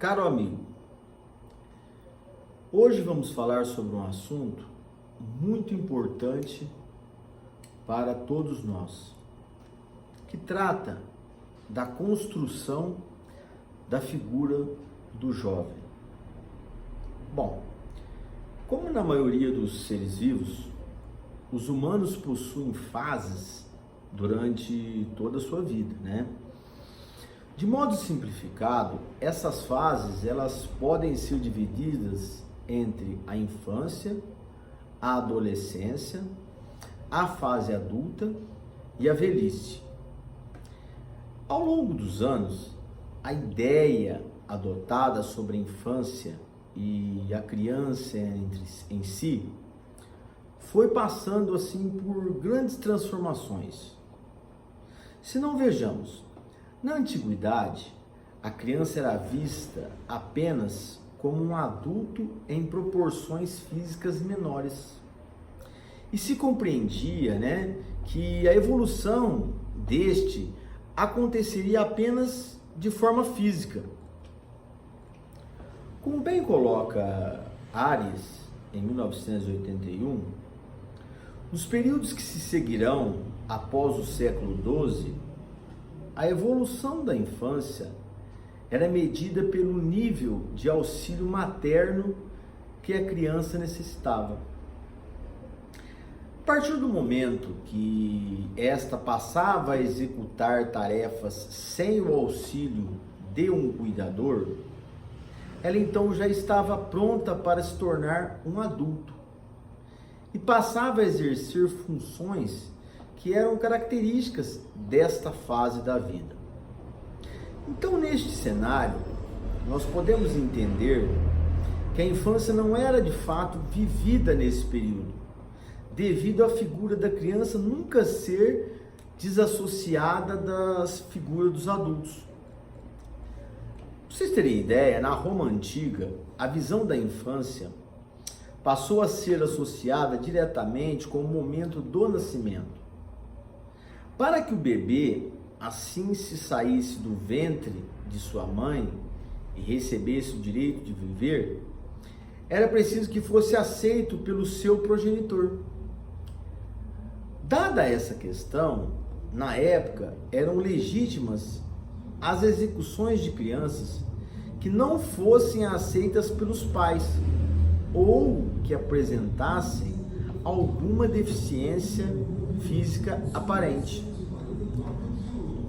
Caro amigo, hoje vamos falar sobre um assunto muito importante para todos nós, que trata da construção da figura do jovem. Bom, como na maioria dos seres vivos, os humanos possuem fases durante toda a sua vida, né? De modo simplificado, essas fases elas podem ser divididas entre a infância, a adolescência, a fase adulta e a velhice. Ao longo dos anos, a ideia adotada sobre a infância e a criança em si foi passando assim por grandes transformações. Se não vejamos, na antiguidade, a criança era vista apenas como um adulto em proporções físicas menores. E se compreendia, que a evolução deste aconteceria apenas de forma física. Como bem coloca Ares, em 1981, nos períodos que se seguirão após o século XII, a evolução da infância era medida pelo nível de auxílio materno que a criança necessitava. A partir do momento que esta passava a executar tarefas sem o auxílio de um cuidador, ela então já estava pronta para se tornar um adulto e passava a exercer funções que eram características desta fase da vida. Então, neste cenário, nós podemos entender que a infância não era de fato vivida nesse período, devido à figura da criança nunca ser desassociada das figuras dos adultos. Para vocês terem ideia, na Roma Antiga, a visão da infância passou a ser associada diretamente com o momento do nascimento. Para que o bebê assim se saísse do ventre de sua mãe e recebesse o direito de viver, era preciso que fosse aceito pelo seu progenitor. Dada essa questão, na época eram legítimas as execuções de crianças que não fossem aceitas pelos pais ou que apresentassem alguma deficiência física aparente.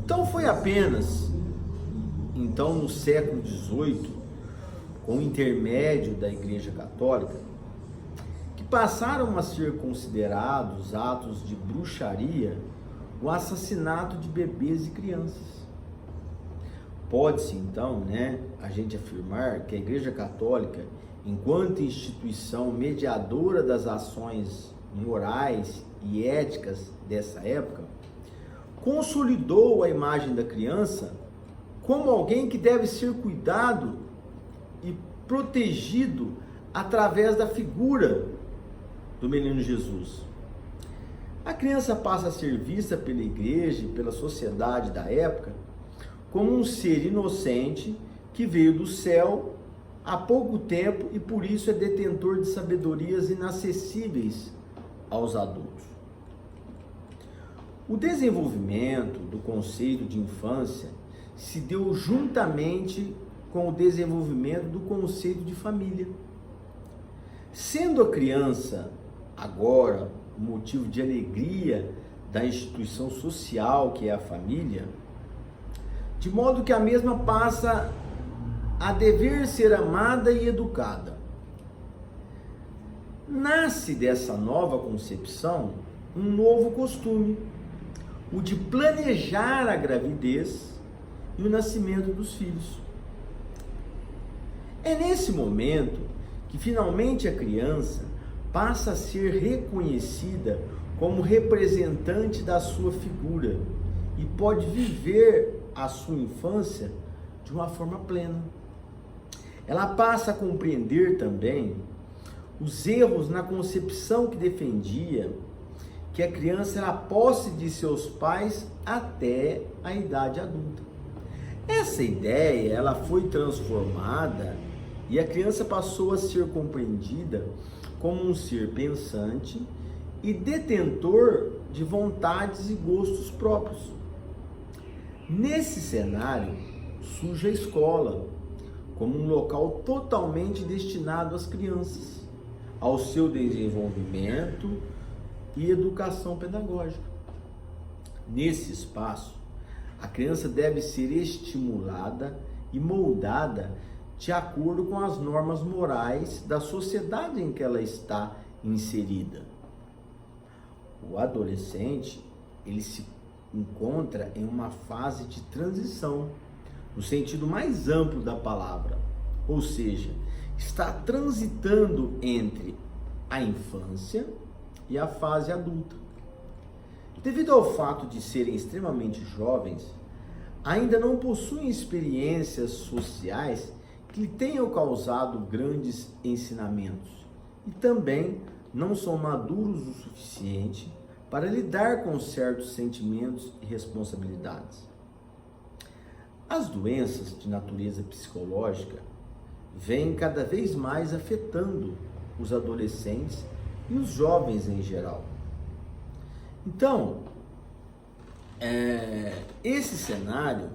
Então foi apenas no século XVIII, com o intermédio da Igreja Católica, que passaram a ser considerados atos de bruxaria o assassinato de bebês e crianças. Pode-se então, a gente afirmar que a Igreja Católica, enquanto instituição mediadora das ações morais e éticas dessa época, consolidou a imagem da criança como alguém que deve ser cuidado e protegido através da figura do menino Jesus. A criança passa a ser vista pela igreja e pela sociedade da época como um ser inocente que veio do céu há pouco tempo e por isso é detentor de sabedorias inacessíveis aos adultos. O desenvolvimento do conceito de infância se deu juntamente com o desenvolvimento do conceito de família. Sendo a criança agora motivo de alegria da instituição social que é a família, de modo que a mesma passa a dever ser amada e educada. Nasce dessa nova concepção um novo costume, o de planejar a gravidez e o nascimento dos filhos. É nesse momento que finalmente a criança passa a ser reconhecida como representante da sua figura e pode viver a sua infância de uma forma plena. Ela passa a compreender também os erros na concepção que defendia que a criança era a posse de seus pais até a idade adulta. Essa ideia, ela foi transformada e a criança passou a ser compreendida como um ser pensante e detentor de vontades e gostos próprios. Nesse cenário, surge a escola como um local totalmente destinado às crianças, ao seu desenvolvimento e educação pedagógica. Nesse espaço, a criança deve ser estimulada e moldada de acordo com as normas morais da sociedade em que ela está inserida. O adolescente, ele se encontra em uma fase de transição, no sentido mais amplo da palavra, ou seja, está transitando entre a infância e a fase adulta. Devido ao fato de serem extremamente jovens, ainda não possuem experiências sociais que lhe tenham causado grandes ensinamentos e também não são maduros o suficiente para lidar com certos sentimentos e responsabilidades. As doenças de natureza psicológica vêm cada vez mais afetando os adolescentes e os jovens em geral. Então, esse cenário,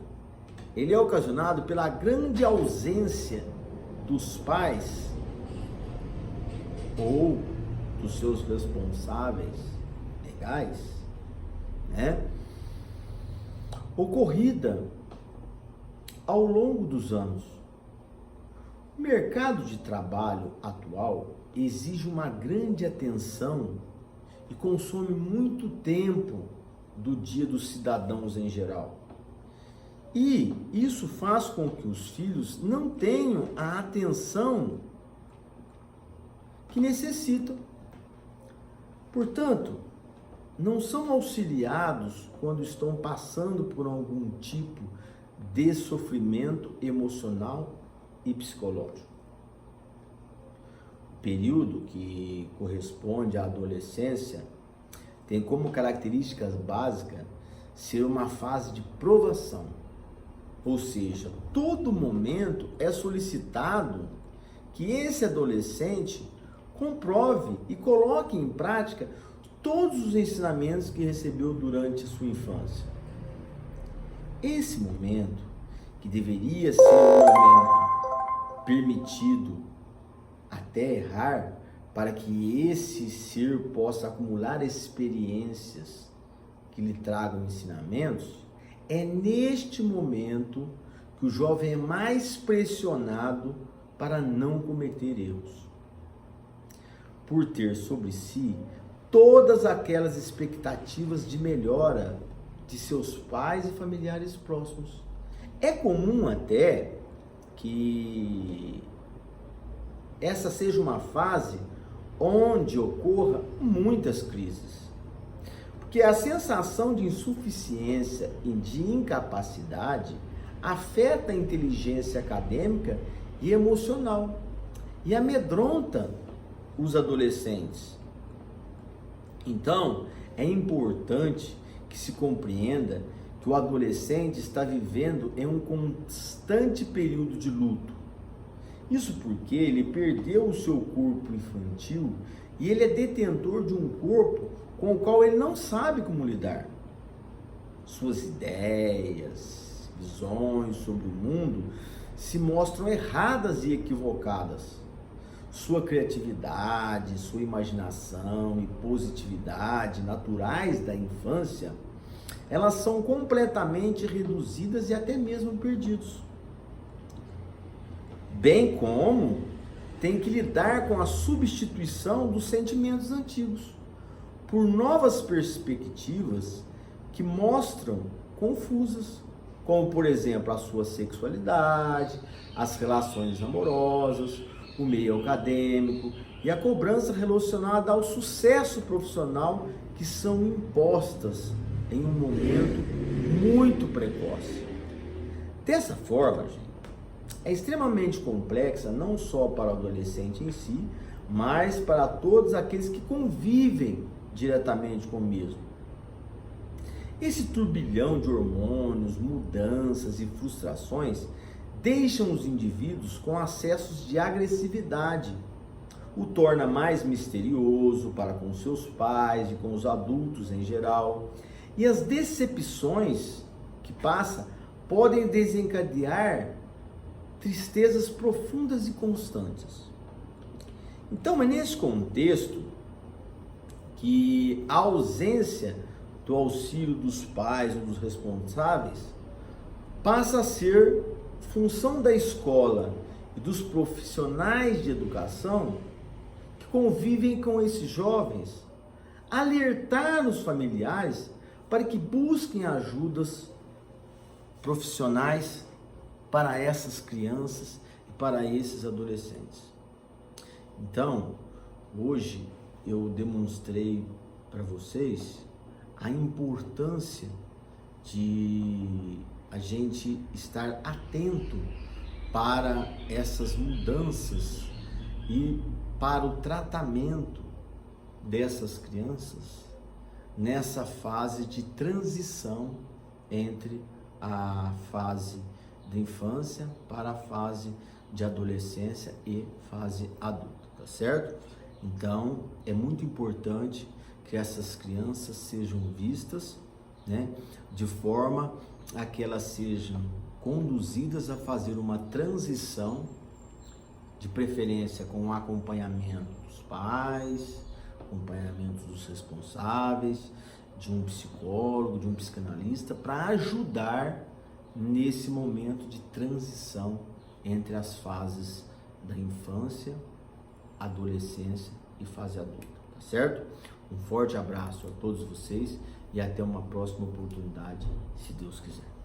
ele é ocasionado pela grande ausência dos pais ou dos seus responsáveis legais, ocorrida ao longo dos anos. O mercado de trabalho atual exige uma grande atenção e consome muito tempo do dia dos cidadãos em geral. E isso faz com que os filhos não tenham a atenção que necessitam. Portanto, não são auxiliados quando estão passando por algum tipo de sofrimento emocional e psicológico. O período que corresponde à adolescência tem como características básicas ser uma fase de provação, ou seja, todo momento é solicitado que esse adolescente comprove e coloque em prática todos os ensinamentos que recebeu durante a sua infância. Esse momento, que deveria ser um momento permitido até errar, para que esse ser possa acumular experiências que lhe tragam ensinamentos, é neste momento que o jovem é mais pressionado para não cometer erros, por ter sobre si todas aquelas expectativas de melhora de seus pais e familiares próximos. É comum até que essa seja uma fase onde ocorra muitas crises, porque a sensação de insuficiência e de incapacidade afeta a inteligência acadêmica e emocional e amedronta os adolescentes. Então, é importante que se compreenda que o adolescente está vivendo em um constante período de luto. Isso porque ele perdeu o seu corpo infantil e ele é detentor de um corpo com o qual ele não sabe como lidar. Suas ideias, visões sobre o mundo se mostram erradas e equivocadas. Sua criatividade, sua imaginação e positividade naturais da infância, elas são completamente reduzidas e até mesmo perdidas. Bem como tem que lidar com a substituição dos sentimentos antigos por novas perspectivas que mostram confusas, como por exemplo a sua sexualidade, as relações amorosas, o meio acadêmico e a cobrança relacionada ao sucesso profissional que são impostas em um momento muito precoce. Dessa forma, gente, é extremamente complexa não só para o adolescente em si, mas para todos aqueles que convivem diretamente com o mesmo. Esse turbilhão de hormônios, mudanças e frustrações deixam os indivíduos com acessos de agressividade, o torna mais misterioso para com seus pais e com os adultos em geral, e as decepções que passa podem desencadear tristezas profundas e constantes. Então é nesse contexto que a ausência do auxílio dos pais ou dos responsáveis passa a ser função da escola e dos profissionais de educação que convivem com esses jovens, alertar os familiares para que busquem ajudas profissionais para essas crianças e para esses adolescentes. Então, hoje eu demonstrei para vocês a importância de a gente estar atento para essas mudanças e para o tratamento dessas crianças nessa fase de transição entre a fase da infância para a fase de adolescência e fase adulta, tá certo? Então, é muito importante que essas crianças sejam vistas, né, de forma a que elas sejam conduzidas a fazer uma transição, de preferência com o acompanhamento dos pais, acompanhamento dos responsáveis, de um psicólogo, de um psicanalista, para ajudar nesse momento de transição entre as fases da infância, adolescência e fase adulta, tá certo? Um forte abraço a todos vocês e até uma próxima oportunidade, se Deus quiser.